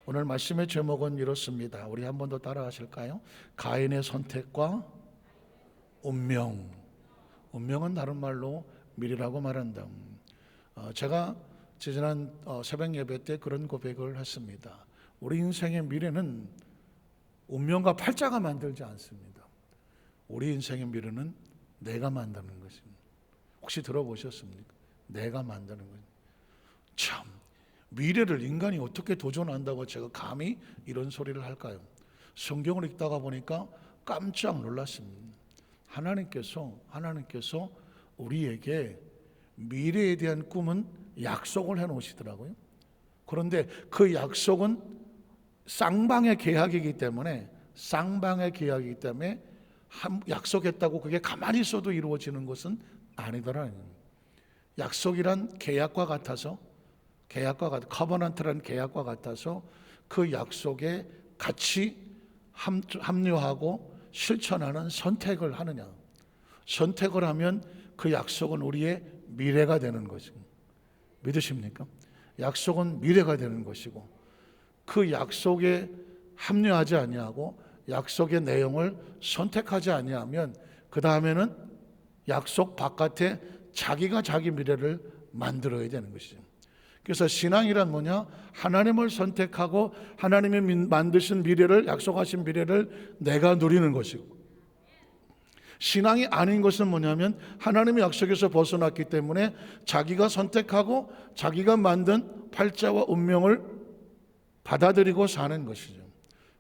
오늘 말씀의 제목은 이렇습니다. 우리 한 번 더 따라하실까요? 가인의 선택과 운명. 운명은 다른 말로 미래라고 말한다. 제가 지난 새벽 예배 때 그런 고백을 했습니다. 우리 인생의 미래는 운명과 팔자가 만들지 않습니다. 우리 인생의 미래는 내가 만드는 것입니다. 혹시 들어보셨습니까? 내가 만드는 것입니다. 참, 미래를 인간이 어떻게 도전한다고 제가 감히 이런 소리를 할까요? 성경을 읽다가 보니까 깜짝 놀랐습니다. 하나님께서 우리에게 미래에 대한 꿈은 약속을 해놓으시더라고요. 그런데 그 약속은 쌍방의 계약이기 때문에 약속했다고 그게 가만히 있어도 이루어지는 것은 아니더라고요. 약속이란 계약과 같아서 커버넌트라는 계약과 같아서 그 약속에 같이 합류하고 실천하는 선택을 하느냐. 선택을 하면 그 약속은 우리의 미래가 되는 것이고, 믿으십니까? 약속은 미래가 되는 것이고, 그 약속에 합류하지 아니하고 약속의 내용을 선택하지 아니하면 그 다음에는 약속 바깥에 자기가 자기 미래를 만들어야 되는 것이죠. 그래서 신앙이란 뭐냐? 하나님을 선택하고 하나님이 만드신 미래를, 약속하신 미래를 내가 누리는 것이고, 신앙이 아닌 것은 뭐냐면 하나님의 약속에서 벗어났기 때문에 자기가 선택하고 자기가 만든 팔자와 운명을 받아들이고 사는 것이죠.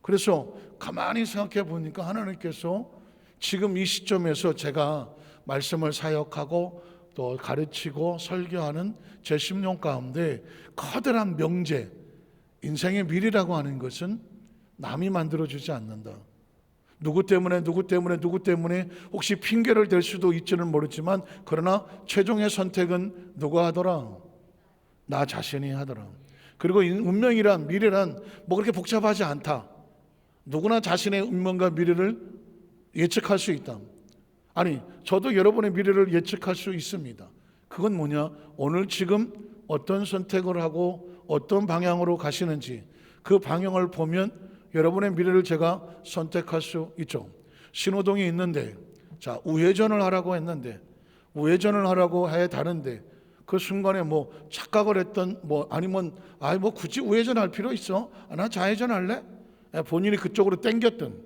그래서 가만히 생각해 보니까 하나님께서 지금 이 시점에서 제가 말씀을 사역하고 또 가르치고 설교하는 제 10년 가운데 커다란 명제, 인생의 미래라고 하는 것은 남이 만들어주지 않는다. 누구 때문에 혹시 핑계를 댈 수도 있지는 모르지만, 그러나 최종의 선택은 누가 하더라? 나 자신이 하더라. 그리고 운명이란, 미래란 뭐 그렇게 복잡하지 않다. 누구나 자신의 운명과 미래를 예측할 수 있다. 아니, 저도 여러분의 미래를 예측할 수 있습니다. 그건 뭐냐? 오늘 지금 어떤 선택을 하고 어떤 방향으로 가시는지 그 방향을 보면 여러분의 미래를 제가 선택할 수 있죠. 신호등이 있는데, 자, 우회전을 하라고 했는데, 우회전을 하라고 해 다른데, 그 순간에 뭐 착각을 했던 아니면 굳이 우회전할 필요 있어? 나 좌회전 할래? 본인이 그쪽으로 땡겼던,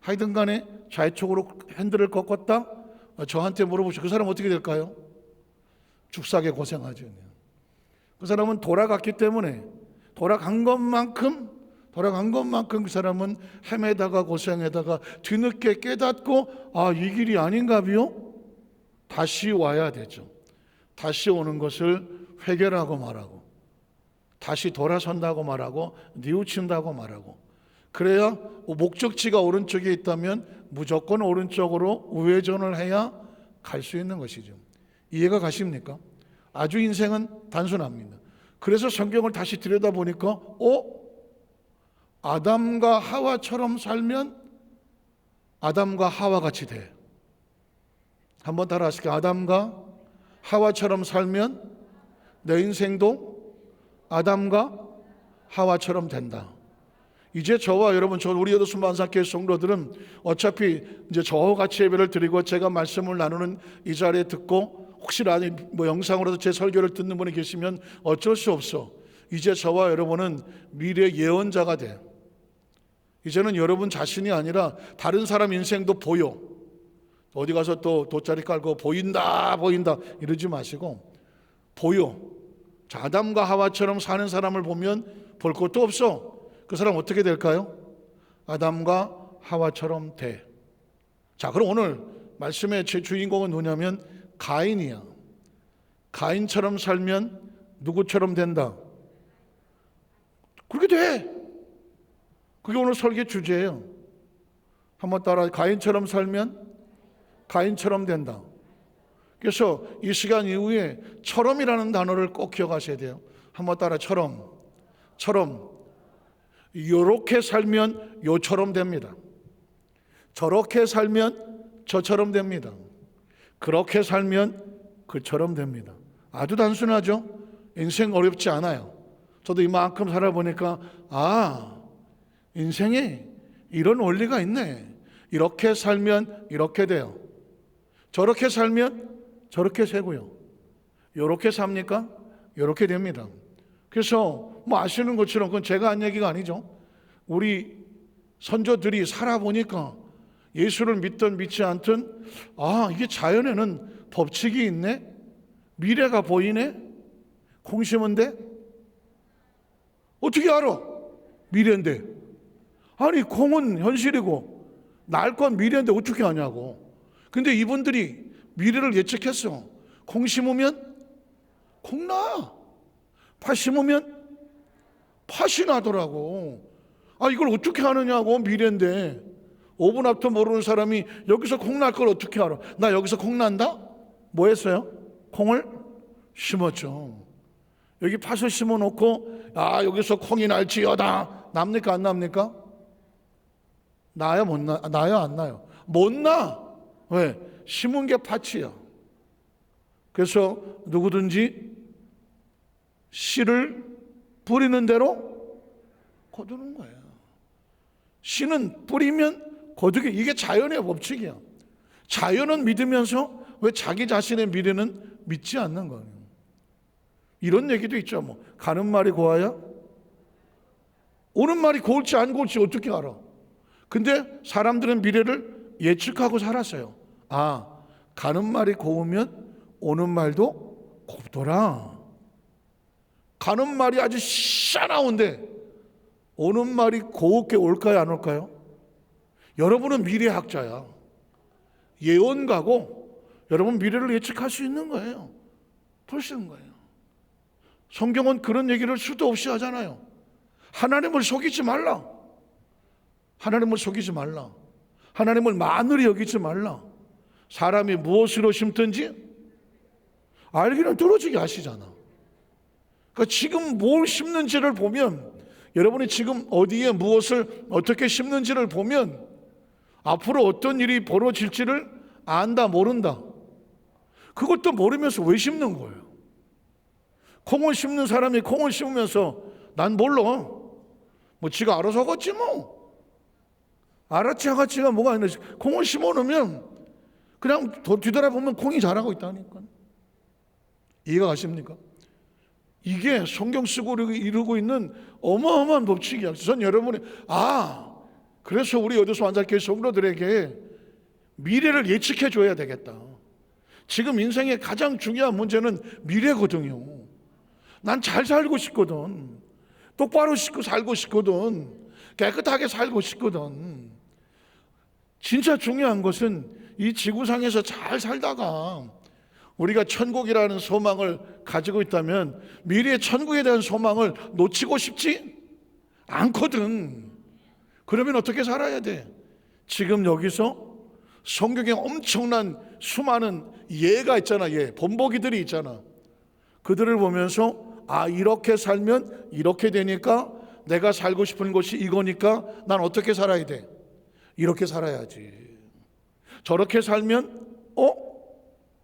하여튼 간에 좌회쪽으로 핸들을 꺾었다? 저한테 물어보시고 그 사람 어떻게 될까요? 죽사게 고생하죠. 그 사람은 돌아갔기 때문에 돌아간 것만큼 그 사람은 헤매다가 고생하다가 뒤늦게 깨닫고 이 길이 아닌가비요? 다시 와야 되죠. 다시 오는 것을 회개라고 말하고, 다시 돌아선다고 말하고, 뉘우친다고 말하고, 그래야 목적지가 오른쪽에 있다면 무조건 오른쪽으로 우회전을 해야 갈 수 있는 것이죠. 이해가 가십니까? 아주 인생은 단순합니다. 그래서 성경을 다시 들여다보니까 아담과 하와처럼 살면 아담과 하와같이 돼. 한번 따라 하실게요. 아담과 하와처럼 살면 내 인생도 아담과 하와처럼 된다. 이제 저와 여러분, 우리 여도순 만사교회 성도들은 어차피 이제 저와 같이 예배를 드리고 제가 말씀을 나누는 이 자리에 듣고, 혹시라도 영상으로도 제 설교를 듣는 분이 계시면 어쩔 수 없어. 이제 저와 여러분은 미래 예언자가 돼. 이제는 여러분 자신이 아니라 다른 사람 인생도 보여. 어디 가서 또 돗자리 깔고 보인다 이러지 마시고, 보여. 자, 아담과 하와처럼 사는 사람을 보면 볼 것도 없어. 그 사람 어떻게 될까요? 아담과 하와처럼 돼. 자, 그럼 오늘 말씀의 제 주인공은 누구냐면 가인이야. 가인처럼 살면 누구처럼 된다? 그렇게 돼. 그게 오늘 설교 주제예요. 한번 따라, 가인처럼 살면 가인처럼 된다. 그래서 이 시간 이후에 처럼이라는 단어를 꼭 기억하셔야 돼요. 한번 따라, 처럼. 요렇게 살면 요처럼 됩니다. 저렇게 살면 저처럼 됩니다. 그렇게 살면 그처럼 됩니다. 아주 단순하죠? 인생 어렵지 않아요. 저도 이만큼 살아보니까 인생에 이런 원리가 있네. 이렇게 살면 이렇게 돼요. 저렇게 살면 저렇게 되고요. 이렇게 삽니까? 이렇게 됩니다. 그래서 아시는 것처럼 그건 제가 한 얘기가 아니죠. 우리 선조들이 살아보니까 예수를 믿든 믿지 않든 이게 자연에는 법칙이 있네. 미래가 보이네. 콩 심은데 어떻게 알아? 미래인데. 아니 콩은 현실이고 날 건 미래인데 어떻게 아냐고. 근데 이분들이 미래를 예측했어. 콩 심으면 콩 나. 팥 심으면 팥이 나더라고. 이걸 어떻게 아느냐고. 미래인데. 5분 앞도 모르는 사람이 여기서 콩 날 걸 어떻게 알아? 나 여기서 콩 난다? 뭐 했어요? 콩을 심었죠. 여기 팥을 심어놓고 여기서 콩이 날지어다. 납니까 안 납니까? 나요 못 나? 나요 안 나요? 못 나. 왜? 심은 게 팥이야. 그래서 누구든지 씨를 뿌리는 대로 거두는 거예요. 씨는 뿌리면 거두기. 이게 자연의 법칙이야. 자연은 믿으면서 왜 자기 자신의 미래는 믿지 않는 거예요. 이런 얘기도 있죠. 가는 말이 고와야 오는 말이 고울지 안 고울지 어떻게 알아? 근데 사람들은 미래를 예측하고 살았어요. 가는 말이 고우면 오는 말도 곱더라. 가는 말이 아주 싸나운데 오는 말이 곱게 올까요 안 올까요? 여러분은 미래학자야. 예언가고 여러분 미래를 예측할 수 있는 거예요. 볼 수 있는 거예요. 성경은 그런 얘기를 수도 없이 하잖아요. 하나님을 속이지 말라. 하나님을 속이지 말라. 하나님을 만으로 여기지 말라. 사람이 무엇으로 심든지 알기는 떨어지게 하시잖아. 그러니까 지금 뭘 심는지를 보면, 여러분이 지금 어디에 무엇을 어떻게 심는지를 보면 앞으로 어떤 일이 벌어질지를 안다 모른다. 그것도 모르면서 왜 심는 거예요? 콩을 심는 사람이 콩을 심으면서 난 몰라. 지가 알아서 하겠지 뭐. 알았지 하겠지가 뭐가 있나. 콩을 심어놓으면 그냥 뒤돌아보면 콩이 자라고 있다니까. 이해가 가십니까? 이게 성경 쓰고 이루고 있는 어마어마한 법칙이야. 전 여러분이 그래서 우리 여도소 안산교회 성도들에게 미래를 예측해 줘야 되겠다. 지금 인생의 가장 중요한 문제는 미래거든요. 난 잘 살고 싶거든. 똑바로 살고 싶거든. 깨끗하게 살고 싶거든. 진짜 중요한 것은 이 지구상에서 잘 살다가 우리가 천국이라는 소망을 가지고 있다면 미래의 천국에 대한 소망을 놓치고 싶지 않거든. 그러면 어떻게 살아야 돼? 지금 여기서 성경에 엄청난 수많은 예가 있잖아. 본보기들이 있잖아. 그들을 보면서 이렇게 살면 이렇게 되니까 내가 살고 싶은 것이 이거니까 난 어떻게 살아야 돼? 이렇게 살아야지. 저렇게 살면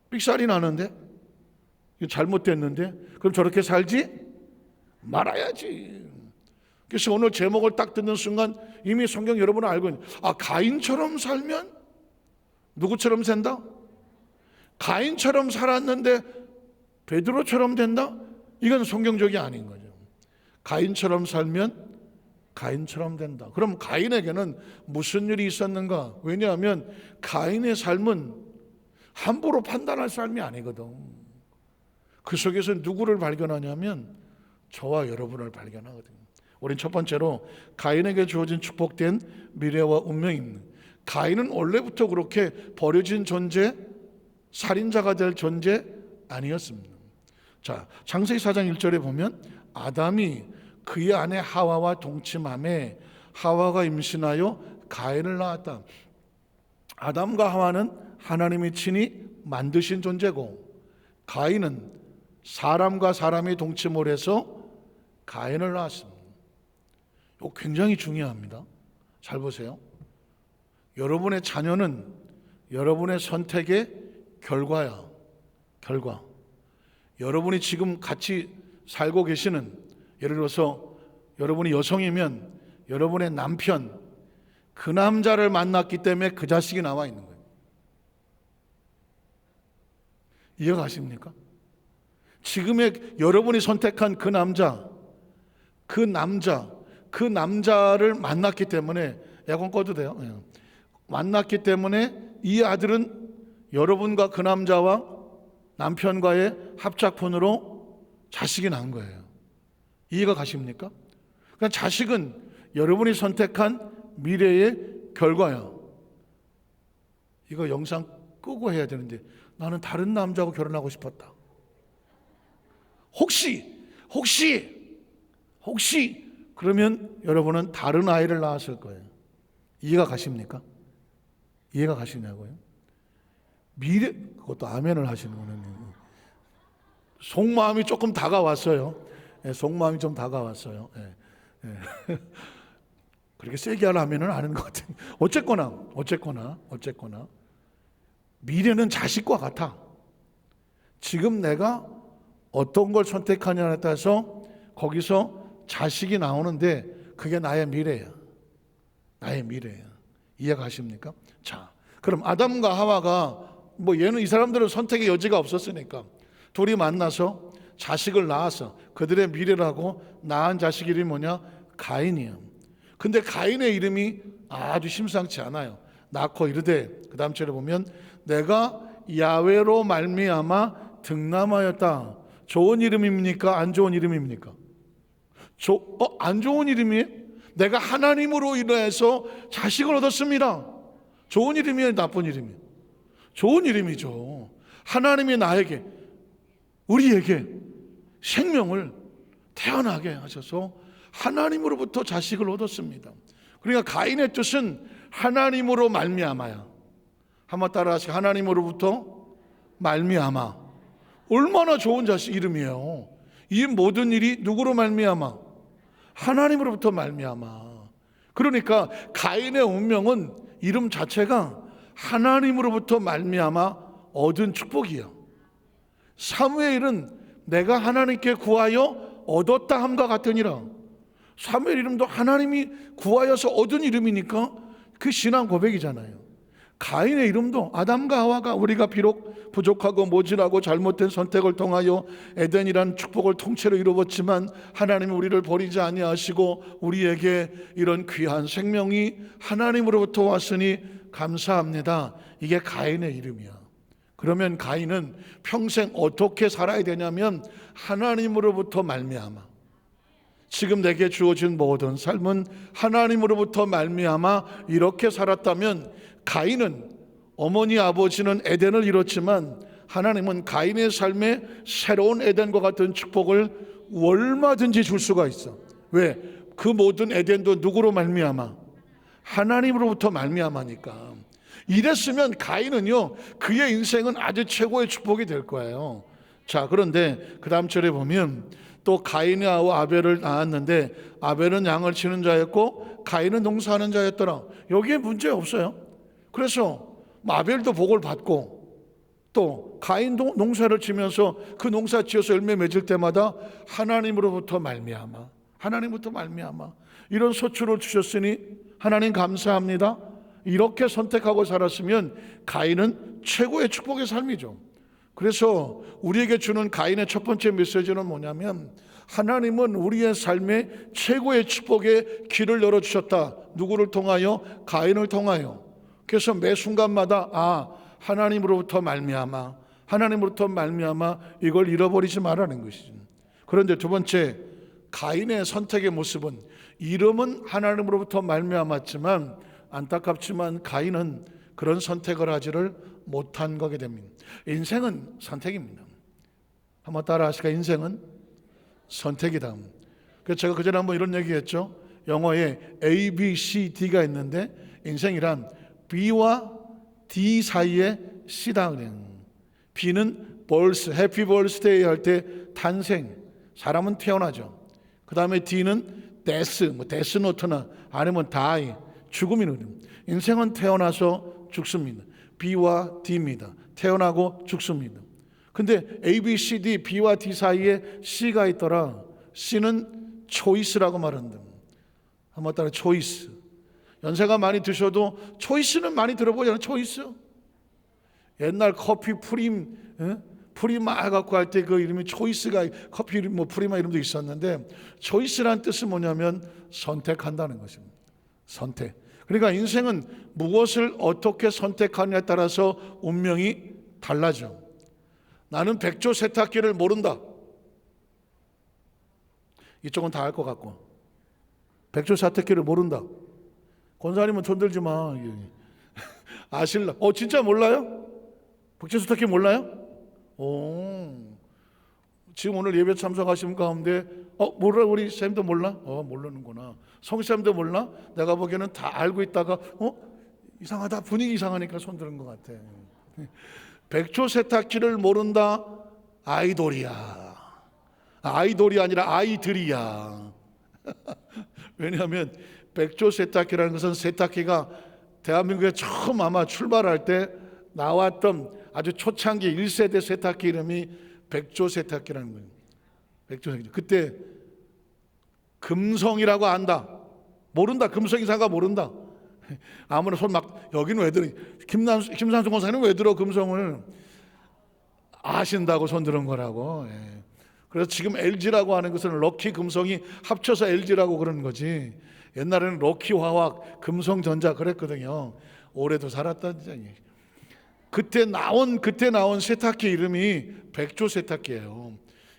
삑살이 나는데? 이거 잘못됐는데? 그럼 저렇게 살지 말아야지. 그래서 오늘 제목을 딱 듣는 순간 이미 성경 여러분은 알고 있는, 가인처럼 살면 누구처럼 산다? 가인처럼 살았는데 베드로처럼 된다? 이건 성경적이 아닌 거죠. 가인처럼 살면 가인처럼 된다. 그럼 가인에게는 무슨 일이 있었는가? 왜냐하면 가인의 삶은 함부로 판단할 삶이 아니거든. 그 속에서 누구를 발견하냐면 저와 여러분을 발견하거든요. 우린 첫 번째로 가인에게 주어진 축복된 미래와 운명입니다. 가인은 원래부터 그렇게 버려진 존재, 살인자가 될 존재 아니었습니다. 자, 창세기 4장 1절에 보면 아담이 그의 아내 하와와 동침함에 하와가 임신하여 가인을 낳았다. 아담과 하와는 하나님이 친히 만드신 존재고, 가인은 사람과 사람이 동침을 해서 가인을 낳았습니다. 이거 굉장히 중요합니다. 잘 보세요. 여러분의 자녀는 여러분의 선택의 결과야. 결과. 여러분이 지금 같이 살고 계시는 예를 들어서 여러분이 여성이면 여러분의 남편, 그 남자를 만났기 때문에 그 자식이 나와 있는 거예요. 이해가 가십니까? 지금의 여러분이 선택한 그 남자를 만났기 때문에, 에어컨 꺼도 돼요? 만났기 때문에 이 아들은 여러분과 그 남자와 남편과의 합작품으로 자식이 난 거예요. 이해가 가십니까? 그러니까 자식은 여러분이 선택한 미래의 결과야. 이거 영상 끄고 해야 되는데 나는 다른 남자하고 결혼하고 싶었다. 혹시 그러면 여러분은 다른 아이를 낳았을 거예요. 이해가 가십니까? 이해가 가시냐고요? 미래, 그것도 아멘을 하시는구나. 속마음이 조금 다가왔어요. 속마음이 좀 다가왔어요. 그렇게 세게 하려면은 아는 것 같아요. 어쨌거나 미래는 자식과 같아. 지금 내가 어떤 걸 선택하냐에 따라서 거기서 자식이 나오는데 그게 나의 미래야. 이해가 가십니까? 자, 그럼 아담과 하와가 얘는 이 사람들은 선택의 여지가 없었으니까 둘이 만나서 자식을 낳았어. 그들의 미래라고 낳은 자식 이름이 뭐냐? 가인이야. 근데 가인의 이름이 아주 심상치 않아요. 낳고 이르되, 그 다음 절에 보면 내가 야훼로 말미암아 득남하였다. 좋은 이름입니까? 안 좋은 이름입니까? 안 좋은 이름이에요? 내가 하나님으로 인해서 자식을 얻었습니다. 좋은 이름이에요? 나쁜 이름이에요? 좋은 이름이죠. 하나님이 나에게, 우리에게 생명을 태어나게 하셔서 하나님으로부터 자식을 얻었습니다. 그러니까 가인의 뜻은 하나님으로 말미암아야. 한번 따라하시고, 하나님으로부터 말미암아. 얼마나 좋은 자식 이름이에요. 이 모든 일이 누구로 말미암아? 하나님으로부터 말미암아. 그러니까 가인의 운명은 이름 자체가 하나님으로부터 말미암아 얻은 축복이에요. 사무엘은 내가 하나님께 구하여 얻었다 함과 같으니라. 사무엘 이름도 하나님이 구하여서 얻은 이름이니까 그 신앙 고백이잖아요. 가인의 이름도 아담과 하와가 우리가 비록 부족하고 모질하고 잘못된 선택을 통하여 에덴이란 축복을 통째로 이루었지만 하나님이 우리를 버리지 아니하시고 우리에게 이런 귀한 생명이 하나님으로부터 왔으니 감사합니다. 이게 가인의 이름이야. 그러면 가인은 평생 어떻게 살아야 되냐면 하나님으로부터 말미암아. 지금 내게 주어진 모든 삶은 하나님으로부터 말미암아 이렇게 살았다면, 가인은 어머니 아버지는 에덴을 이뤘지만 하나님은 가인의 삶에 새로운 에덴과 같은 축복을 얼마든지 줄 수가 있어. 왜? 그 모든 에덴도 누구로 말미암아? 하나님으로부터 말미암아니까. 이랬으면 가인은요, 그의 인생은 아주 최고의 축복이 될 거예요. 자, 그런데 그 다음 절에 보면 또 가인과 아벨을 낳았는데 아벨은 양을 치는 자였고 가인은 농사하는 자였더라. 여기에 문제 없어요. 그래서 아벨도 복을 받고 또 가인도 농사를 치면서 그 농사 지어서 열매 맺을 때마다 하나님으로부터 말미암아 이런 소출을 주셨으니 하나님 감사합니다. 이렇게 선택하고 살았으면 가인은 최고의 축복의 삶이죠. 그래서 우리에게 주는 가인의 첫 번째 메시지는 뭐냐면, 하나님은 우리의 삶에 최고의 축복의 길을 열어주셨다. 누구를 통하여? 가인을 통하여. 그래서 매 순간마다 하나님으로부터 말미암아 이걸 잃어버리지 말라는 것이죠. 그런데 두 번째, 가인의 선택의 모습은 이름은 하나님으로부터 말미암았지만 안타깝지만 가인은 그런 선택을 하지를 못한 거게 됩니다. 인생은 선택입니다. 한번 따라 하시까? 인생은 선택이다. 그래서 제가 그전에 한번 이런 얘기했죠. 영어에 A, B, C, D가 있는데 인생이란 B와 D 사이에 C다. B는 birth, happy birthday 할 때 탄생, 사람은 태어나죠. 그 다음에 D는 death, death note나 아니면 die, 죽음이거든요. 인생은 태어나서 죽습니다. B와 D입니다. 태어나고 죽습니다. 근데 A, B, C, D, B와 D 사이에 C가 있더라. C는 초이스라고 말한다. 한번 따라 초이스. 연세가 많이 드셔도 초이스는 많이 들어보잖아요. 초이스. 옛날 커피 프리마 해갖고 할 때 그 이름이 초이스가 커피 이름 뭐 프리마 이름도 있었는데 초이스란 뜻은 뭐냐면 선택한다는 것입니다. 선택. 그러니까 인생은 무엇을 어떻게 선택하느냐에 따라서 운명이 달라져. 나는 백조 세탁기를 모른다. 이쪽은 다 알 것 같고. 백조 세탁기를 모른다. 권사님은 손 들지 마. 아실라? 진짜 몰라요? 백조 세탁기 몰라요? 지금 오늘 예배 참석하신 가운데 몰라? 우리 쌤도 몰라? 모르는구나. 성쌤도 몰라? 내가 보기에는 다 알고 있다가 이상하다. 분위기 이상하니까 손 드는 것 같아. 백조 세탁기를 모른다. 아이돌이야. 아이돌이 아니라 아이들이야. 왜냐하면 백조 세탁기라는 것은 세탁기가 대한민국에 처음 아마 출발할 때 나왔던 아주 초창기 1세대 세탁기 이름이 백조 세탁기라는 거예요. 백조 세탁기. 그때 금성이라고 안다. 모른다. 금성 이사가 모른다. 아무나 손 막 여기는 왜 들어? 김산중 권사님 왜 들어 금성을? 아신다고 손 들은 거라고. 그래서 지금 LG라고 하는 것은 럭키 금성이 합쳐서 LG라고 그러는 거지. 옛날에는 럭키 화학 금성전자 그랬거든요. 오래도 살았다는 얘기. 그때 나온 세탁기 이름이 백조 세탁기예요.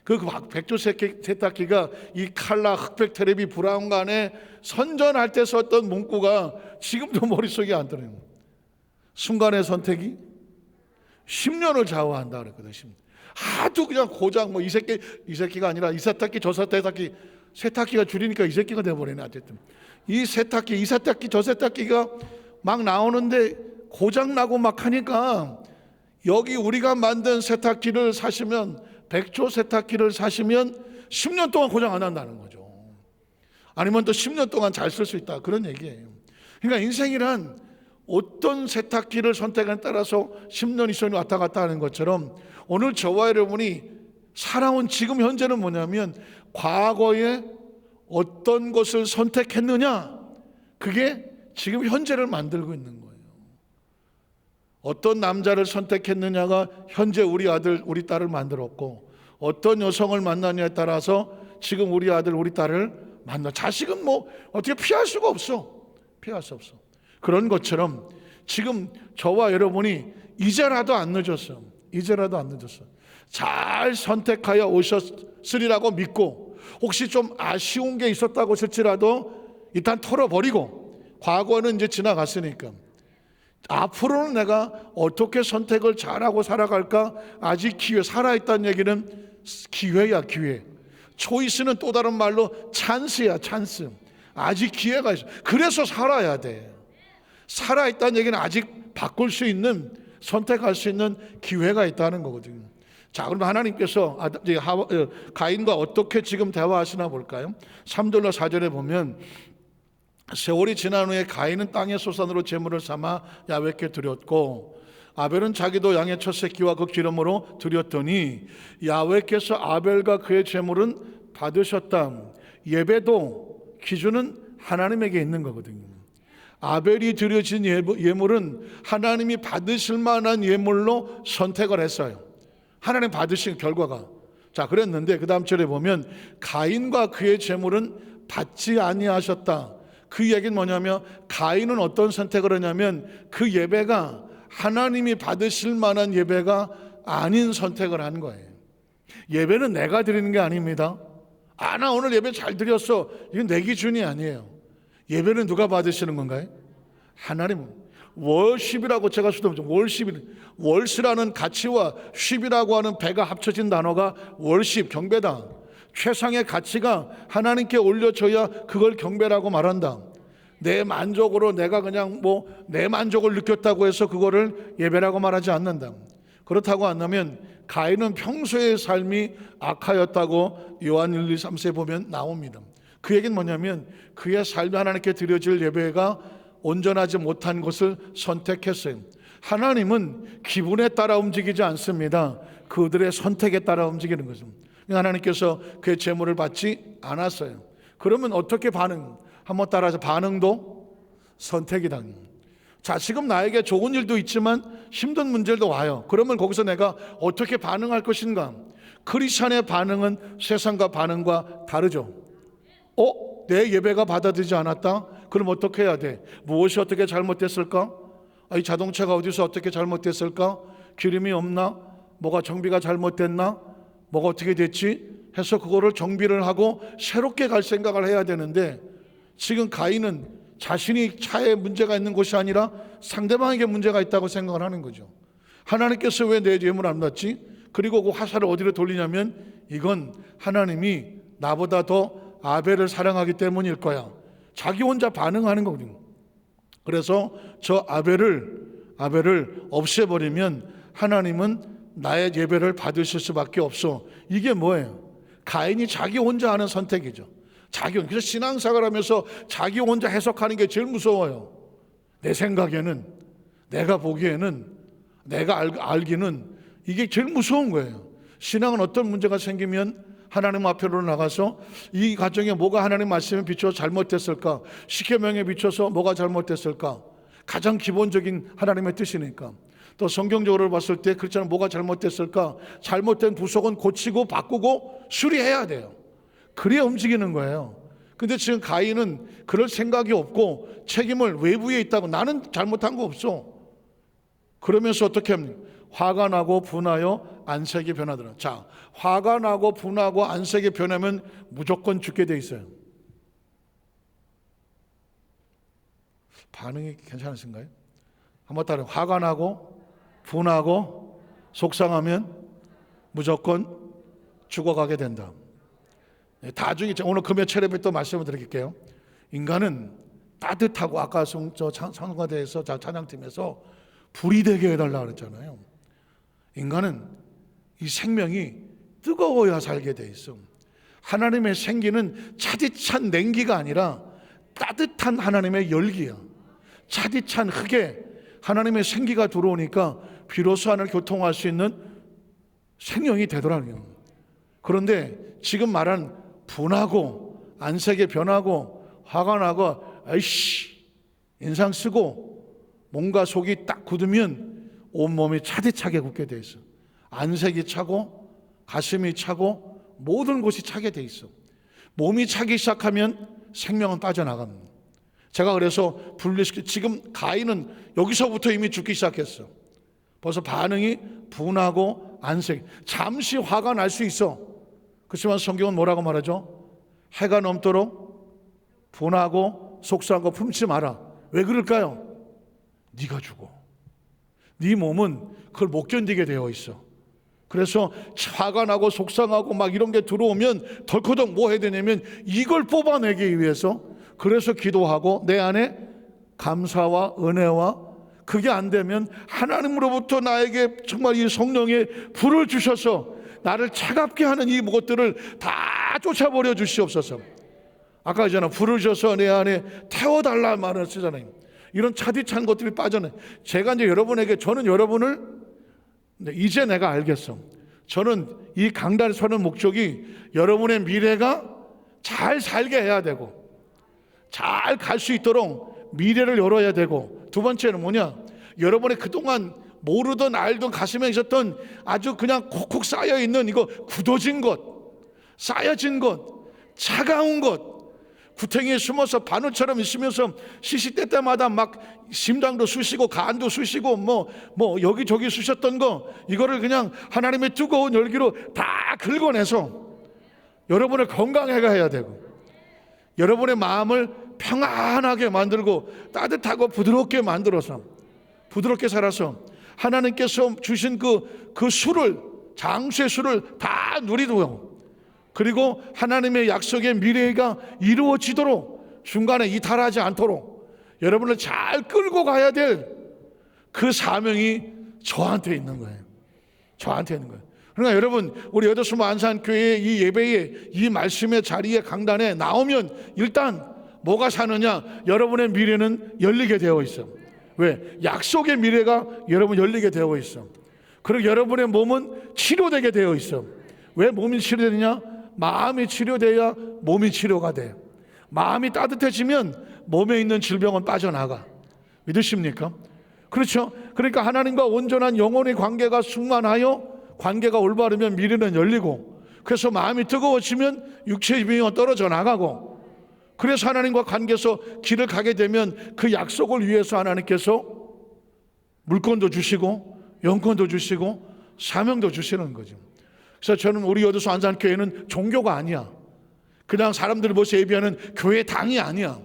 그 백조 세탁기가 이 칼라 흑백 테레비 브라운 간에 선전할 때 썼던 문구가 지금도 머릿속에 안 들어요. 순간의 선택이 10년을 좌우한다 그랬거든요. 하도 그냥 고장 이 새끼가 아니라 이 세탁기 저 세탁기 세탁기가 줄이니까 이 새끼가 돼버리네. 어쨌든 이 세탁기 저 세탁기가 막 나오는데 고장 나고 막 하니까 여기 우리가 만든 세탁기를 사시면 백조 세탁기를 사시면 10년 동안 고장 안 난다는 거죠. 아니면 또 10년 동안 잘 쓸 수 있다 그런 얘기예요. 그러니까 인생이란 어떤 세탁기를 선택에 따라서 10년, 20년이 왔다 갔다 하는 것처럼 오늘 저와 여러분이 살아온 지금 현재는 뭐냐면 과거에 어떤 것을 선택했느냐 그게 지금 현재를 만들고 있는 거예요. 어떤 남자를 선택했느냐가 현재 우리 아들, 우리 딸을 만들었고 어떤 여성을 만나냐에 따라서 지금 우리 아들, 우리 딸을 만나. 자식은 뭐 어떻게 피할 수가 없어. 피할 수 없어. 그런 것처럼 지금 저와 여러분이 이제라도 안 늦었어. 이제라도 안 늦었어. 잘 선택하여 오셨으리라고 믿고 혹시 좀 아쉬운 게 있었다고 할지라도 일단 털어버리고 과거는 이제 지나갔으니까 앞으로는 내가 어떻게 선택을 잘하고 살아갈까? 아직 기회, 살아있다는 얘기는 기회야, 기회. 초이스는 또 다른 말로 찬스야, 찬스. 아직 기회가 있어. 그래서 살아야 돼. 살아있다는 얘기는 아직 바꿀 수 있는, 선택할 수 있는 기회가 있다는 거거든요. 자, 그럼 하나님께서 가인과 어떻게 지금 대화하시나 볼까요? 3절로 4절에 보면 세월이 지난 후에 가인은 땅의 소산으로 제물을 삼아 야훼께 드렸고 아벨은 자기도 양의 첫 새끼와 그 기름으로 드렸더니 야훼께서 아벨과 그의 제물은 받으셨다. 예배도 기준은 하나님에게 있는 거거든요. 아벨이 드려진 예물은 하나님이 받으실 만한 예물로 선택을 했어요. 하나님 받으신 결과가. 자, 그랬는데 그 다음 절에 보면 가인과 그의 제물은 받지 아니하셨다. 그 얘기는 뭐냐면 가인은 어떤 선택을 하냐면 그 예배가 하나님이 받으실 만한 예배가 아닌 선택을 한 거예요. 예배는 내가 드리는 게 아닙니다. 나 오늘 예배 잘 드렸어. 이건 내 기준이 아니에요. 예배는 누가 받으시는 건가요? 하나님. 월십이라고 제가 수도 월시라는 가치와 십이라고 하는 배가 합쳐진 단어가 월십, 경배다. 최상의 가치가 하나님께 올려줘야 그걸 경배라고 말한다. 내 만족으로 내가 그냥 내 만족을 느꼈다고 해서 그거를 예배라고 말하지 않는다. 그렇다고 한다면 가인은 평소의 삶이 악하였다고 요한 1, 2, 3세 보면 나옵니다. 그 얘기는 뭐냐면 그의 삶이 하나님께 드려질 예배가 온전하지 못한 것을 선택했어요. 하나님은 기분에 따라 움직이지 않습니다. 그들의 선택에 따라 움직이는 거죠. 하나님께서 그의 제물을 받지 않았어요. 그러면 어떻게 반응? 한번 따라서 반응도 선택이다. 자, 지금 나에게 좋은 일도 있지만 힘든 문제도 와요. 그러면 거기서 내가 어떻게 반응할 것인가? 크리스찬의 반응은 세상과 반응과 다르죠. 내 예배가 받아들이지 않았다? 그럼 어떻게 해야 돼? 무엇이 어떻게 잘못됐을까? 이 자동차가 어디서 어떻게 잘못됐을까? 기름이 없나? 뭐가 정비가 잘못됐나? 뭐가 어떻게 됐지? 해서 그거를 정비를 하고 새롭게 갈 생각을 해야 되는데, 지금 가인은 자신이 차에 문제가 있는 것이 아니라 상대방에게 문제가 있다고 생각을 하는 거죠. 하나님께서 왜 내 예물 안 받지? 그리고 그 화살을 어디로 돌리냐면 이건 하나님이 나보다 더 아벨을 사랑하기 때문일 거야. 자기 혼자 반응하는 거거든요. 그래서 저 아벨을 없애버리면 하나님은 나의 예배를 받으실 수밖에 없어. 이게 뭐예요? 가인이 자기 혼자 하는 선택이죠. 그래서 신앙생활 하면서 자기 혼자 해석하는 게 제일 무서워요. 내 생각에는, 내가 보기에는, 내가 알기는, 이게 제일 무서운 거예요. 신앙은 어떤 문제가 생기면 하나님 앞으로 나가서 이 가정에 뭐가 하나님 말씀에 비춰서 잘못됐을까? 십계명에 비춰서 뭐가 잘못됐을까? 가장 기본적인 하나님의 뜻이니까. 또 성경적으로 봤을 때 그렇잖아요. 뭐가 잘못됐을까? 잘못된 부속은 고치고 바꾸고 수리해야 돼요. 그래야 움직이는 거예요. 근데 지금 가인은 그럴 생각이 없고 책임을 외부에 있다고, 나는 잘못한 거 없어. 그러면서 어떻게 합니까? 화가 나고 분하여 안색이 변하더라. 자, 화가 나고 분하고 안색이 변하면 무조건 죽게 돼 있어요. 반응이 괜찮으신가요? 한번 따라. 화가 나고 분하고 속상하면 무조건 죽어가게 된다. 나중에 오늘 금요 체례에 또 말씀을 드릴게요. 인간은 따뜻하고, 아까 찬송가대에서 찬양팀에서 불이 되게 해달라 그랬잖아요. 인간은 이 생명이 뜨거워야 살게 돼 있어. 하나님의 생기는 차디찬 냉기가 아니라 따뜻한 하나님의 열기야. 차디찬 흙에 하나님의 생기가 들어오니까 비로소 하나님을 교통할 수 있는 생명이 되더라고요. 그런데 지금 말한 분하고 안색이 변하고 화가 나고 아이씨 인상 쓰고 뭔가 속이 딱 굳으면 온몸이 차디차게 굳게 돼 있어. 안색이 차고 가슴이 차고 모든 곳이 차게 돼 있어. 몸이 차기 시작하면 생명은 빠져나갑니다. 제가 그래서 지금 가인은 여기서부터 이미 죽기 시작했어. 벌써 반응이 분하고 안색. 잠시 화가 날 수 있어. 그렇지만 성경은 뭐라고 말하죠? 해가 넘도록 분하고 속상하고 품지 마라. 왜 그럴까요? 네가 죽어. 네 몸은 그걸 못 견디게 되어 있어. 그래서 화가 나고 속상하고 막 이런 게 들어오면 덜커덕 뭐 해야 되냐면 이걸 뽑아내기 위해서, 그래서 기도하고 내 안에 감사와 은혜와, 그게 안 되면 하나님으로부터 나에게 정말 이 성령의 불을 주셔서 나를 차갑게 하는 이 것들을 다 쫓아버려 주시옵소서. 아까 했잖아, 불을 주셔서 내 안에 태워달라 말을 쓰잖아요. 이런 차디찬 것들이 빠져나요. 제가 이제 저는 여러분을 이제 내가 알겠어. 저는 이 강단에 서는 목적이 여러분의 미래가 잘 살게 해야 되고 잘 갈 수 있도록 미래를 열어야 되고, 두 번째는 뭐냐, 여러분의 그동안 모르던 알던 가슴에 있었던 아주 그냥 콕콕 쌓여있는 이거 굳어진 것, 쌓여진 것, 차가운 것, 구탱이에 숨어서 바늘처럼 있으면서 시시때 때마다 막 심장도 쑤시고 간도 쑤시고 뭐 여기저기 쑤셨던 거, 이거를 그냥 하나님의 뜨거운 열기로 다 긁어내서 여러분을 건강하게 해야 되고, 여러분의 마음을 평안하게 만들고 따뜻하고 부드럽게 만들어서 부드럽게 살아서 하나님께서 주신 그 수를, 장수의 수를 다 누리도록, 그리고 하나님의 약속의 미래가 이루어지도록 중간에 이탈하지 않도록 여러분을 잘 끌고 가야 될 그 사명이 저한테 있는 거예요. 저한테 있는 거예요. 그러니까 여러분, 우리 여도수모 안산교회 이 예배에, 이 말씀의 자리에, 강단에 나오면 일단 뭐가 사느냐? 여러분의 미래는 열리게 되어 있어. 왜? 약속의 미래가 여러분 열리게 되어 있어. 그리고 여러분의 몸은 치료되게 되어 있어. 왜 몸이 치료되느냐? 마음이 치료돼야 몸이 치료가 돼. 마음이 따뜻해지면 몸에 있는 질병은 빠져나가. 믿으십니까? 그렇죠? 그러니까 하나님과 온전한 영혼의 관계가 충만하여 관계가 올바르면 미래는 열리고, 그래서 마음이 뜨거워지면 육체의 병이 떨어져 나가고, 그래서 하나님과 관계에서 길을 가게 되면 그 약속을 위해서 하나님께서 물건도 주시고 영권도 주시고 사명도 주시는 거죠. 그래서 저는 우리 여도수 안산교회는 종교가 아니야. 그냥 사람들을 모셔 예배하는 교회 당이 아니야.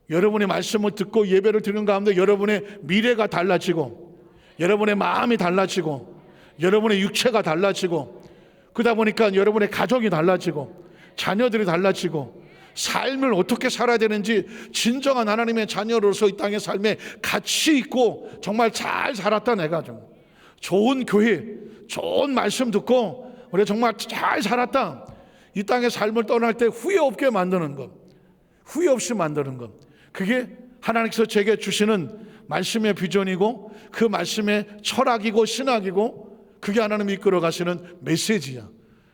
여러분의 말씀을 듣고 예배를 드리는 가운데 여러분의 미래가 달라지고, 여러분의 마음이 달라지고, 여러분의 육체가 달라지고, 그러다 보니까 여러분의 가족이 달라지고, 자녀들이 달라지고, 삶을 어떻게 살아야 되는지 진정한 하나님의 자녀로서 이 땅의 삶에 가치 있고 정말 잘 살았다. 내가 좀 좋은 교회, 좋은 말씀 듣고 우리 정말 잘 살았다. 이 땅의 삶을 떠날 때 후회 없게 만드는 것, 후회 없이 만드는 것, 그게 하나님께서 제게 주시는 말씀의 비전이고 그 말씀의 철학이고 신학이고, 그게 하나님이 이끌어 가시는 메시지야.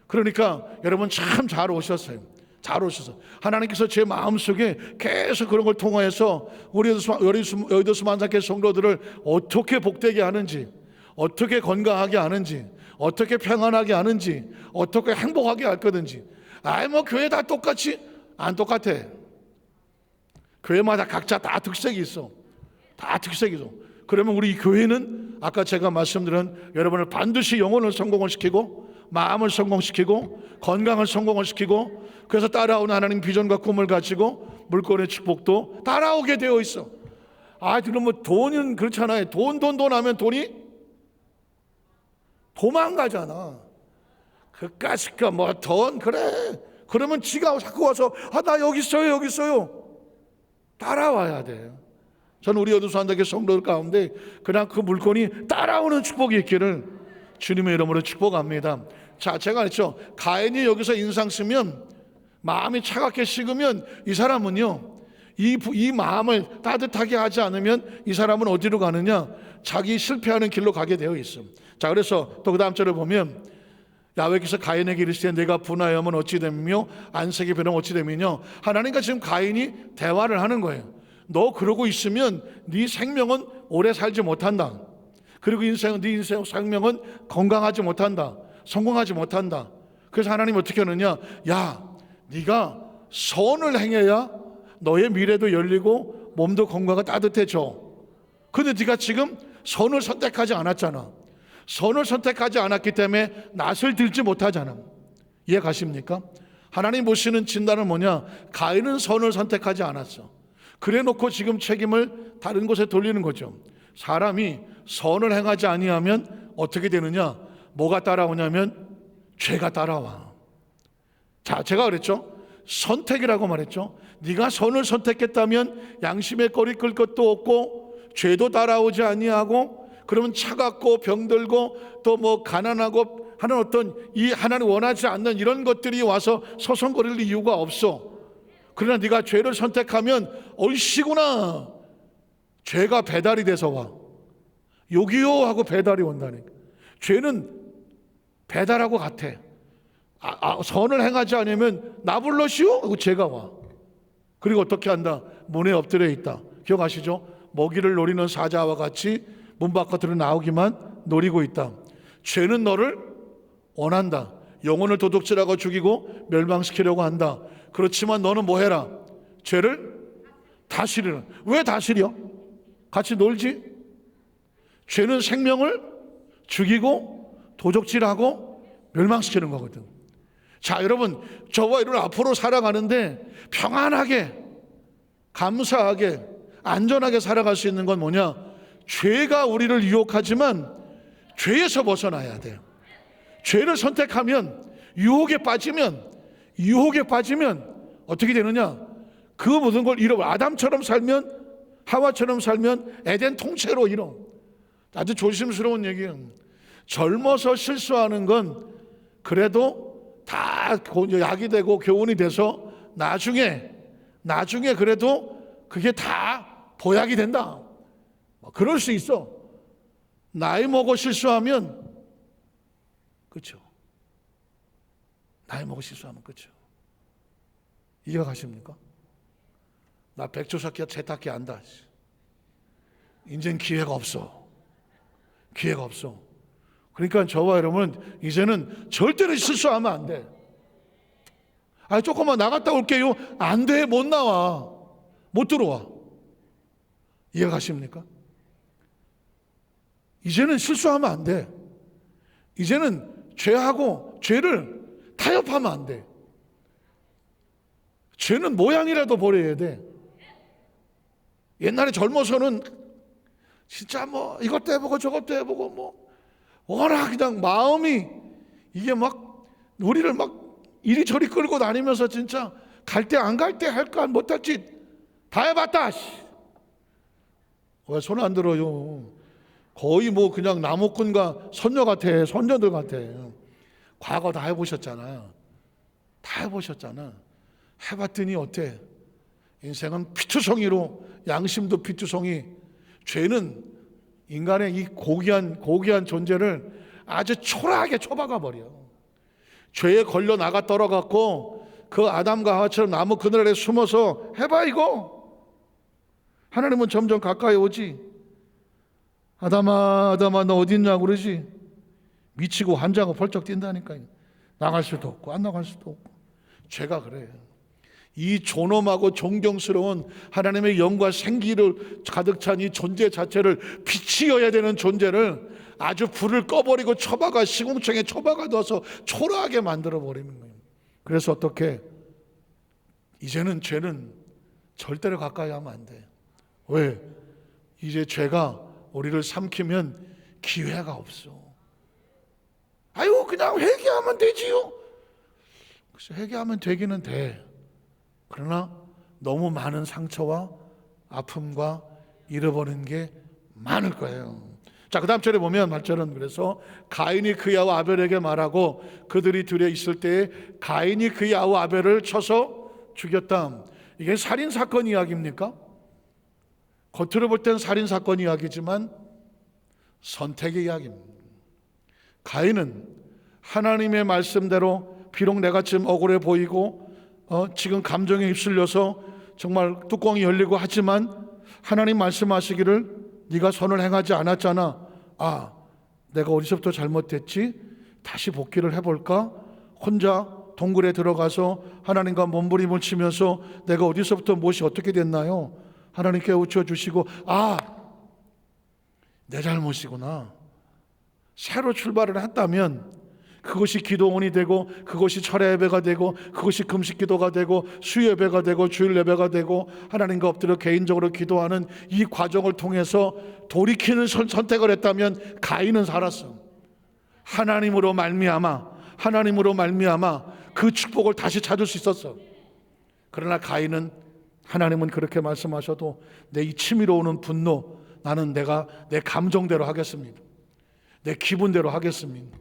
그러니까 여러분 참 잘 오셨어요. 잘 오셔서 하나님께서 제 마음속에 계속 그런 걸 통하여서 우리 여의도수 만삭교회 성도들을 어떻게 복되게 하는지, 어떻게 건강하게 하는지, 어떻게 평안하게 하는지, 어떻게 행복하게 할 거든지. 뭐 교회 다 똑같이? 안 똑같아. 교회마다 각자 다 특색이 있어. 다 특색이 있어. 그러면 우리 교회는 아까 제가 말씀드린 여러분을 반드시 영혼을 성공을 시키고, 마음을 성공시키고, 건강을 성공을 시키고, 그래서 따라오는 하나님 비전과 꿈을 가지고 물권의 축복도 따라오게 되어 있어. 그럼 뭐 돈은 그렇잖아요. 돈 하면 돈이 도망가잖아. 그까짓거 뭐 돈, 그래. 그러면 지가 자꾸 와서 나 여기 있어요. 따라와야 돼요. 저는 우리 여도수 한국교회 성도들 가운데 그냥 그 물건이 따라오는 축복이 있기를 주님의 이름으로 축복합니다. 자, 제가 그랬죠. 가인이 여기서 인상 쓰면, 마음이 차갑게 식으면 이 사람은요, 이 마음을 따뜻하게 하지 않으면 이 사람은 어디로 가느냐? 자기 실패하는 길로 가게 되어 있어. 자, 그래서 또 그 다음 절을 보면 야훼께서 가인에게 이르시되 내가 분하여면 어찌 되며 안색이 변하면 어찌 되며, 하나님과 지금 가인이 대화를 하는 거예요. 너 그러고 있으면 네 생명은 오래 살지 못한다. 그리고 네 생명은 건강하지 못한다. 성공하지 못한다. 그래서 하나님 어떻게 하느냐? 네가 선을 행해야 너의 미래도 열리고 몸도 건강하고 따뜻해져. 근데 네가 지금 선을 선택하지 않았잖아. 선을 선택하지 않았기 때문에 낯을 들지 못하잖아. 이해 가십니까? 하나님 보시는 진단은 뭐냐? 가인은 선을 선택하지 않았어. 그래 놓고 지금 책임을 다른 곳에 돌리는 거죠. 사람이 선을 행하지 아니하면 어떻게 되느냐? 뭐가 따라오냐면 죄가 따라와. 자, 제가 그랬죠. 선택이라고 말했죠. 네가 선을 선택했다면 양심의 꼬리 끌 것도 없고 죄도 따라오지 아니하고, 그러면 차갑고 병들고 또 뭐 가난하고 하는 어떤 이 하나님 원하지 않는 이런 것들이 와서 서성거릴 이유가 없어. 그러나 네가 죄를 선택하면 얼씨구나, 죄가 배달이 돼서 와. 여기요 하고 배달이 온다니까. 죄는 배달하고 같아. 선을 행하지 않으면 나 불러시오 하고 죄가 와. 그리고 어떻게 한다? 문에 엎드려 있다. 기억하시죠? 먹이를 노리는 사자와 같이 문 밖으로 나오기만 노리고 있다. 죄는 너를 원한다. 영혼을 도둑질하고 죽이고 멸망시키려고 한다. 그렇지만 너는 뭐 해라? 죄를 다스리라. 왜 다스려? 같이 놀지? 죄는 생명을 죽이고 도적질하고 멸망시키는 거거든. 자, 여러분, 저와 여러분 앞으로 살아가는데 평안하게, 감사하게, 안전하게 살아갈 수 있는 건 뭐냐? 죄가 우리를 유혹하지만 죄에서 벗어나야 돼요. 죄를 선택하면, 유혹에 빠지면 어떻게 되느냐? 그 모든 걸 잃어버려. 아담처럼 살면, 하와처럼 살면 에덴 통째로 잃어. 아주 조심스러운 얘기예요. 젊어서 실수하는 건 그래도 다 약이 되고 교훈이 돼서 나중에 그래도 그게 다 보약이 된다. 그럴 수 있어. 나이 먹어 실수하면 그렇죠. 나이 먹어 실수하면 그렇죠. 이해가 가십니까? 나 백조석기야 세탁기 안다. 이젠 기회가 없어. 기회가 없어. 그러니까 저와 여러분 이제는 절대로 실수하면 안 돼. 조금만 나갔다 올게요. 안 돼. 못 나와. 못 들어와. 이해 가십니까? 이제는 실수하면 안 돼. 이제는 죄하고 죄를 타협하면 안 돼. 죄는 모양이라도 버려야 돼. 옛날에 젊어서는 진짜 뭐 이것도 해보고 저것도 해보고 뭐 워낙 그냥 마음이 이게 막 우리를 막 이리저리 끌고 다니면서 진짜 갈 때 안 갈 때 할까 못할 짓 다 해봤다. 왜 손 안 들어요? 거의 뭐 그냥 나무꾼과 선녀 같아. 선녀들 같아. 과거 다 해보셨잖아. 다 해보셨잖아. 해봤더니 어때? 인생은 피투성이로, 양심도 피투성이. 죄는 인간의 이 고귀한 존재를 아주 초라하게 쳐박아 버려. 죄에 걸려 나가 떨어갖고 그 아담과 하와처럼 나무 그늘에 숨어서 해봐 이거. 하나님은 점점 가까이 오지. 아담아 너 어디 있냐고 그러지. 미치고 환장하고 벌쩍 뛴다니까요. 나갈 수도 없고 안 나갈 수도 없고. 죄가 그래. 이 존엄하고 존경스러운 하나님의 영과 생기를 가득 찬 이 존재 자체를 빛이어야 되는 존재를 아주 불을 꺼버리고 처박아 시궁창에 처박아 둬서 초라하게 만들어 버리는 거예요. 그래서 어떻게 이제는 죄는 절대로 가까이 하면 안 돼. 왜? 이제 죄가 우리를 삼키면 기회가 없어. 그냥 회개하면 되지요. 그래서 회개하면 되기는 돼. 그러나 너무 많은 상처와 아픔과 잃어버린 게 많을 거예요. 자, 그 다음 절에 보면 8절은 그래서 가인이 그의 아우 아벨에게 말하고 그들이 둘에 있을 때에 가인이 그의 아우 아벨을 쳐서 죽였다. 이게 살인사건 이야기입니까? 겉으로 볼 땐 살인사건 이야기지만 선택의 이야기입니다. 가인은 하나님의 말씀대로 비록 내가 지금 억울해 보이고 지금 감정에 휩쓸려서 정말 뚜껑이 열리고 하지만 하나님 말씀하시기를 네가 선을 행하지 않았잖아. 내가 어디서부터 잘못됐지? 다시 복귀를 해볼까? 혼자 동굴에 들어가서 하나님과 몸부림을 치면서 내가 어디서부터 무엇이 어떻게 됐나요? 하나님께 웃혀주시고 내 잘못이구나. 새로 출발을 했다면 그것이 기도원이 되고 그것이 철야 예배가 되고 그것이 금식 기도가 되고 수요 예배가 되고 주일 예배가 되고 하나님과 엎드려 개인적으로 기도하는 이 과정을 통해서 돌이키는 선택을 했다면 가인은 살았어. 하나님으로 말미암아 그 축복을 다시 찾을 수 있었어. 그러나 가인은 하나님은 그렇게 말씀하셔도 내 이 치밀어 오는 분노 나는 내가 내 감정대로 하겠습니다. 내 기분대로 하겠습니다.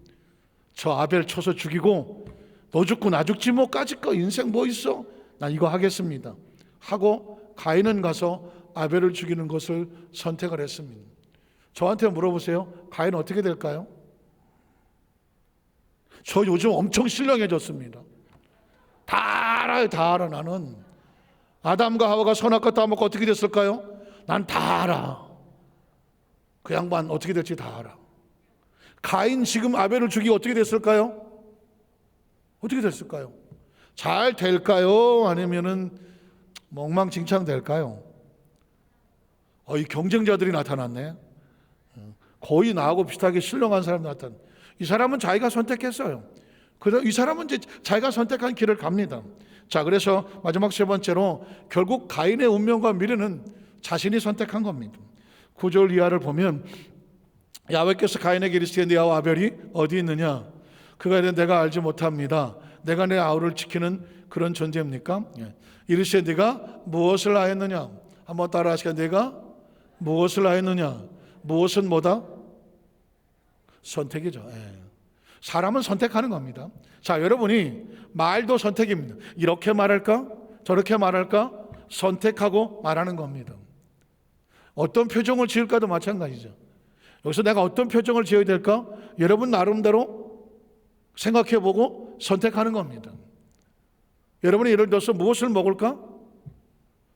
저 아벨 쳐서 죽이고 너 죽고 나 죽지 뭐까짓 거 인생 뭐 있어? 나 이거 하겠습니다 하고 가인은 가서 아벨을 죽이는 것을 선택을 했습니다. 저한테 물어보세요. 가인 어떻게 될까요? 저 요즘 엄청 신령해졌습니다. 다 알아요. 다 알아. 나는 아담과 하와가 선악과 따먹고 어떻게 됐을까요? 난 다 알아. 그 양반 어떻게 될지 다 알아. 가인 지금 아벨을 죽이고 어떻게 됐을까요? 어떻게 됐을까요? 잘 될까요? 아니면은 엉망진창 될까요? 이 경쟁자들이 나타났네. 거의 나하고 비슷하게 신령한 사람이 나타났네. 이 사람은 자기가 선택했어요. 그래서 이 사람은 이제 자기가 선택한 길을 갑니다. 자, 그래서 마지막 세 번째로 결국 가인의 운명과 미래는 자신이 선택한 겁니다. 9절 이하를 보면 야훼께서 가인에게 이르시되 네 아우 아벨이 어디 있느냐? 그가 이르되 내가 알지 못합니다. 내가 내 아우를 지키는 그런 존재입니까? 이르시되 네가 무엇을 하였느냐? 한번 따라 하시까 내가 무엇을 하였느냐? 무엇은 뭐다? 선택이죠. 사람은 선택하는 겁니다. 자, 여러분이 말도 선택입니다. 이렇게 말할까? 저렇게 말할까? 선택하고 말하는 겁니다. 어떤 표정을 지을까도 마찬가지죠. 여기서 내가 어떤 표정을 지어야 될까? 여러분 나름대로 생각해보고 선택하는 겁니다. 여러분이 예를 들어서 무엇을 먹을까?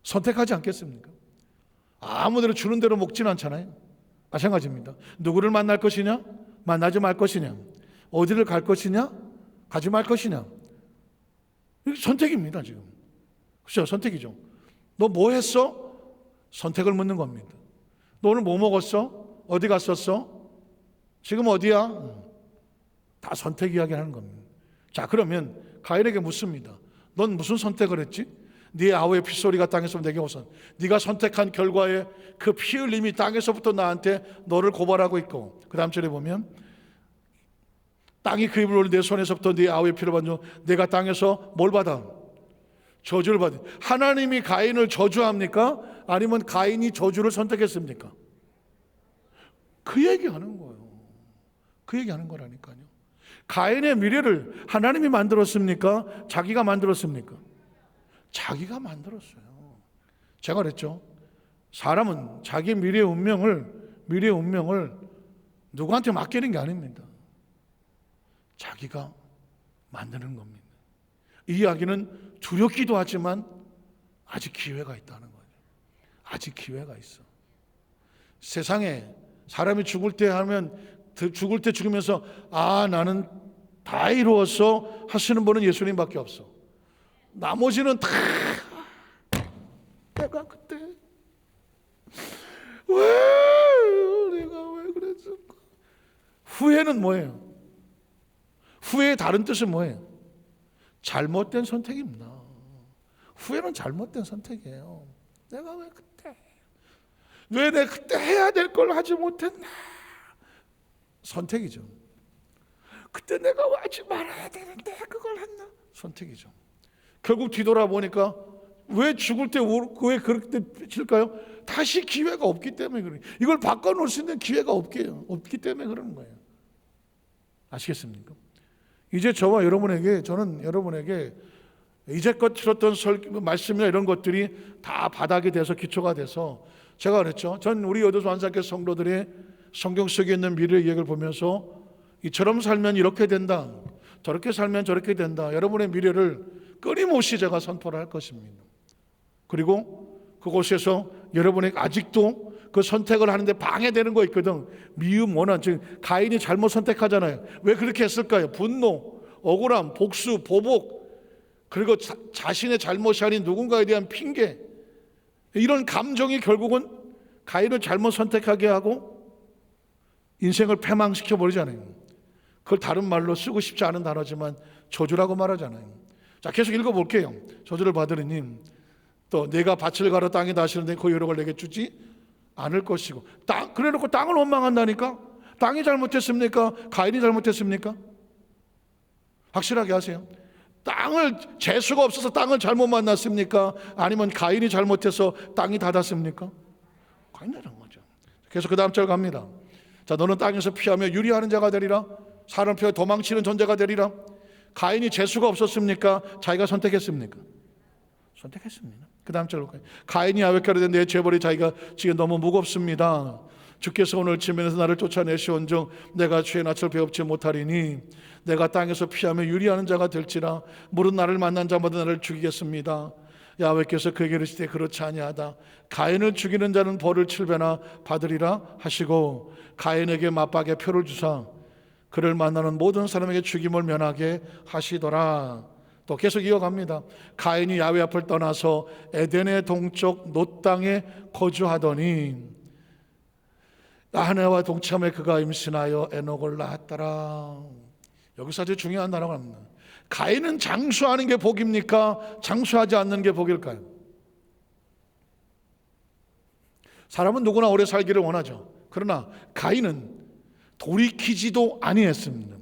선택하지 않겠습니까? 아무데나 주는 대로 먹지는 않잖아요. 마찬가지입니다. 누구를 만날 것이냐? 만나지 말 것이냐? 어디를 갈 것이냐? 가지 말 것이냐? 이게 선택입니다, 지금. 그렇죠? 선택이죠. 너 뭐 했어? 선택을 묻는 겁니다. 너 오늘 뭐 먹었어? 어디 갔었어? 지금 어디야? 다 선택 이야기하는 겁니다. 자, 그러면 가인에게 묻습니다. 넌 무슨 선택을 했지? 네 아우의 핏소리가 땅에서 내게 오선. 네가 선택한 결과에 그 피 흘림이 땅에서부터 나한테 너를 고발하고 있고, 그 다음 절에 보면 땅이 그 입을 올린 내 손에서부터 네 아우의 피를 받는 내가 땅에서 뭘 받아? 저주를 받아. 하나님이 가인을 저주합니까? 아니면 가인이 저주를 선택했습니까? 그 얘기하는 거예요. 그 얘기하는 거라니까요. 가인의 미래를 하나님이 만들었습니까? 자기가 만들었습니까? 자기가 만들었어요. 제가 그랬죠. 사람은 자기 미래의 운명을 누구한테 맡기는 게 아닙니다. 자기가 만드는 겁니다. 이 이야기는 두렵기도 하지만 아직 기회가 있다는 거예요. 아직 기회가 있어. 세상에 사람이 죽을 때 죽으면서 나는 다 이루었어 하시는 분은 예수님밖에 없어. 나머지는 다 내가 그때 내가 왜 그랬을까? 후회는 뭐예요? 후회의 다른 뜻은 뭐예요? 잘못된 선택입니다. 후회는 잘못된 선택이에요. 내가 왜 내가 그때 해야 될 걸 하지 못했나? 선택이죠. 그때 내가 하지 말아야 되는데 그걸 했나? 선택이죠. 결국 뒤돌아보니까 왜 죽을 때 왜 그렇게 될까요? 다시 기회가 없기 때문에 그래요. 이걸 바꿔놓을 수 있는 기회가 없기 때문에 그러는 거예요. 아시겠습니까? 이제 저는 여러분에게 이제껏 들었던 말씀이나 이런 것들이 다 바닥이 돼서 기초가 돼서 제가 그랬죠. 전 우리 여도수 안산교회 성도들의 성경 속에 있는 미래의 이야기를 보면서 이처럼 살면 이렇게 된다, 저렇게 살면 저렇게 된다, 여러분의 미래를 끊임없이 제가 선포를 할 것입니다. 그리고 그곳에서 여러분이 아직도 그 선택을 하는데 방해되는 거 있거든. 미움, 원한, 즉 가인이 잘못 선택하잖아요. 왜 그렇게 했을까요? 분노, 억울함, 복수, 보복, 그리고 자신의 잘못이 아닌 누군가에 대한 핑계, 이런 감정이 결국은 가인을 잘못 선택하게 하고 인생을 패망시켜 버리잖아요. 그걸 다른 말로 쓰고 싶지 않은 단어지만 저주라고 말하잖아요. 자, 계속 읽어볼게요. 저주를 받으리니 또 내가 밭을 갈아 땅에 다시는데 그 여력을 내게 주지 않을 것이고, 그래놓고 땅을 원망한다니까? 땅이 잘못했습니까? 가인이 잘못했습니까? 확실하게 하세요. 재수가 없어서 땅을 잘못 만났습니까? 아니면 가인이 잘못해서 땅이 닫았습니까? 가인이 잘한 거죠. 그래서 그 다음 절 갑니다. 자, 너는 땅에서 피하며 유리하는 자가 되리라. 사람 피해 도망치는 존재가 되리라. 가인이 재수가 없었습니까? 자기가 선택했습니까? 선택했습니다. 그 다음 절로 가요. 가인이 야훼께 이르되 내 죄벌이 자기가 지금 너무 무겁습니다. 주께서 오늘 지면에서 나를 쫓아내시온즉 내가 주의 낯을 배웁지 못하리니 내가 땅에서 피하며 유리하는 자가 될지라. 무릇 나를 만난 자마다 나를 죽이겠습니다. 야훼께서 그에게 이르시되 그렇지 아니하다. 가인을 죽이는 자는 벌을 7배나 받으리라 하시고 가인에게 맞박에 표를 주사 그를 만나는 모든 사람에게 죽임을 면하게 하시더라. 또 계속 이어갑니다. 가인이 야훼 앞을 떠나서 에덴의 동쪽 놋 땅에 거주하더니 아내와 동참에 그가 임신하여 에녹을 낳았더라. 여기서 아주 중요한 단어가 나옵니다. 가인은 장수하는 게 복입니까? 장수하지 않는 게 복일까요? 사람은 누구나 오래 살기를 원하죠. 그러나 가인은 돌이키지도 아니했습니다.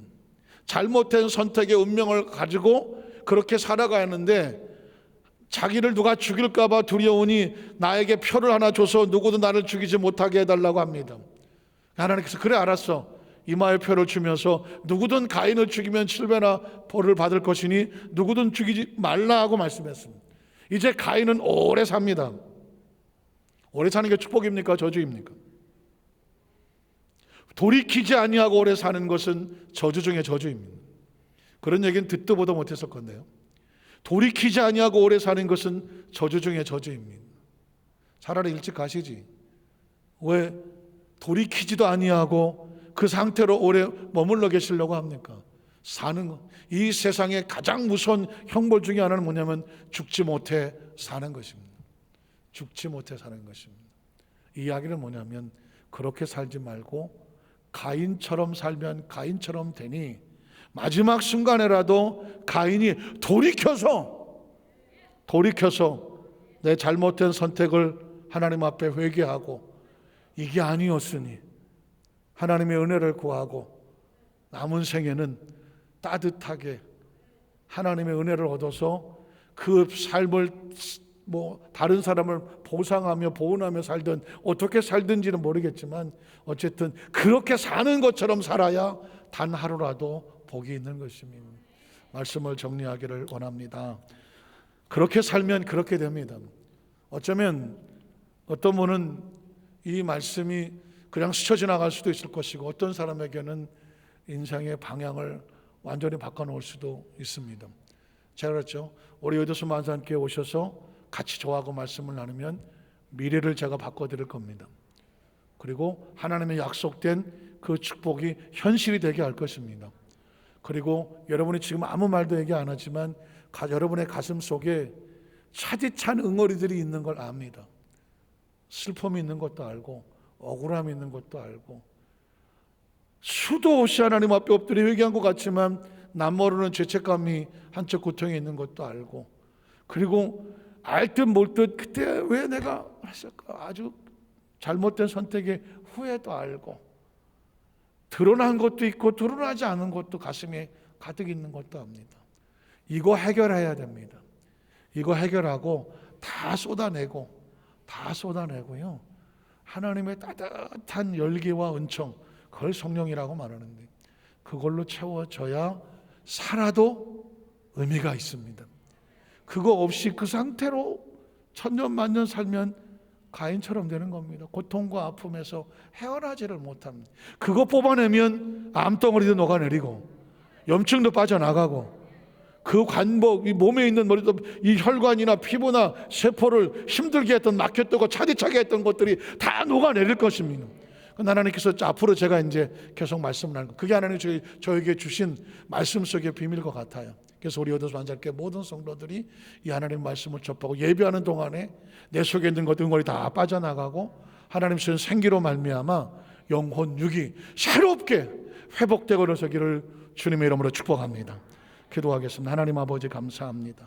잘못된 선택의 운명을 가지고 그렇게 살아가는데 자기를 누가 죽일까 봐 두려우니 나에게 표를 하나 줘서 누구도 나를 죽이지 못하게 해달라고 합니다. 하나님께서 그래 알았어. 이마에 표를 주면서 누구든 가인을 죽이면 7배나 벌을 받을 것이니 누구든 죽이지 말라 하고 말씀했습니다. 이제 가인은 오래 삽니다. 오래 사는 게 축복입니까? 저주입니까? 돌이키지 아니하고 오래 사는 것은 저주 중에 저주입니다. 그런 얘기는 듣도 보도 못했을 건데요. 돌이키지 아니하고 오래 사는 것은 저주 중에 저주입니다. 차라리 일찍 가시지. 왜 돌이키지도 아니하고 그 상태로 오래 머물러 계시려고 합니까? 사는 것. 이 세상의 가장 무서운 형벌 중에 하나는 뭐냐면 죽지 못해 사는 것입니다. 죽지 못해 사는 것입니다. 이 이야기는 뭐냐면 그렇게 살지 말고 가인처럼 살면 가인처럼 되니 마지막 순간에라도 가인이 돌이켜서 내 잘못된 선택을 하나님 앞에 회개하고 이게 아니었으니 하나님의 은혜를 구하고 남은 생에는 따뜻하게 하나님의 은혜를 얻어서 그 삶을 다른 사람을 보상하며 보은하며 살든 어떻게 살든지는 모르겠지만 어쨌든 그렇게 사는 것처럼 살아야 단 하루라도 복이 있는 것입니다. 말씀을 정리하기를 원합니다. 그렇게 살면 그렇게 됩니다. 어쩌면 어떤 분은 이 말씀이 그냥 스쳐 지나갈 수도 있을 것이고 어떤 사람에게는 인생의 방향을 완전히 바꿔놓을 수도 있습니다. 제가 그랬죠. 우리 여도수 만사님께 오셔서 같이 저하고 말씀을 나누면 미래를 제가 바꿔드릴 겁니다. 그리고 하나님의 약속된 그 축복이 현실이 되게 할 것입니다. 그리고 여러분이 지금 아무 말도 얘기 안 하지만 여러분의 가슴 속에 차디찬 응어리들이 있는 걸 압니다. 슬픔이 있는 것도 알고 억울함이 있는 것도 알고 수도 없이 하나님 앞에 엎드려 회개한 것 같지만 남 모르는 죄책감이 한쪽 고통에 있는 것도 알고 그리고 알 듯 몰 듯 그때 왜 내가 했을까 아주 잘못된 선택의 후회도 알고 드러난 것도 있고 드러나지 않은 것도 가슴에 가득 있는 것도 압니다. 이거 해결해야 됩니다. 이거 해결하고 다 쏟아내고요. 하나님의 따뜻한 열기와 은총 그걸 성령이라고 말하는데 그걸로 채워져야 살아도 의미가 있습니다. 그거 없이 그 상태로 천년 만년 살면 가인처럼 되는 겁니다. 고통과 아픔에서 헤어나지를 못합니다. 그거 뽑아내면 암덩어리도 녹아내리고 염증도 빠져나가고 그 관복, 이 몸에 있는 머리도 이 혈관이나 피부나 세포를 힘들게 했던 막혔다고 차디차게 했던 것들이 다 녹아내릴 것입니다. 하나님께서 앞으로 제가 이제 계속 말씀을 하는 거 그게 하나님 저에게 주신 말씀 속의 비밀 것 같아요. 그래서 우리 여도수 만사께 모든 성도들이 이 하나님 말씀을 접하고 예배하는 동안에 내 속에 있는 것 응어리 다 빠져나가고 하나님 주신 생기로 말미암아 영혼 육이 새롭게 회복되고 일어서기를 주님의 이름으로 축복합니다. 기도하겠습니다. 하나님 아버지 감사합니다.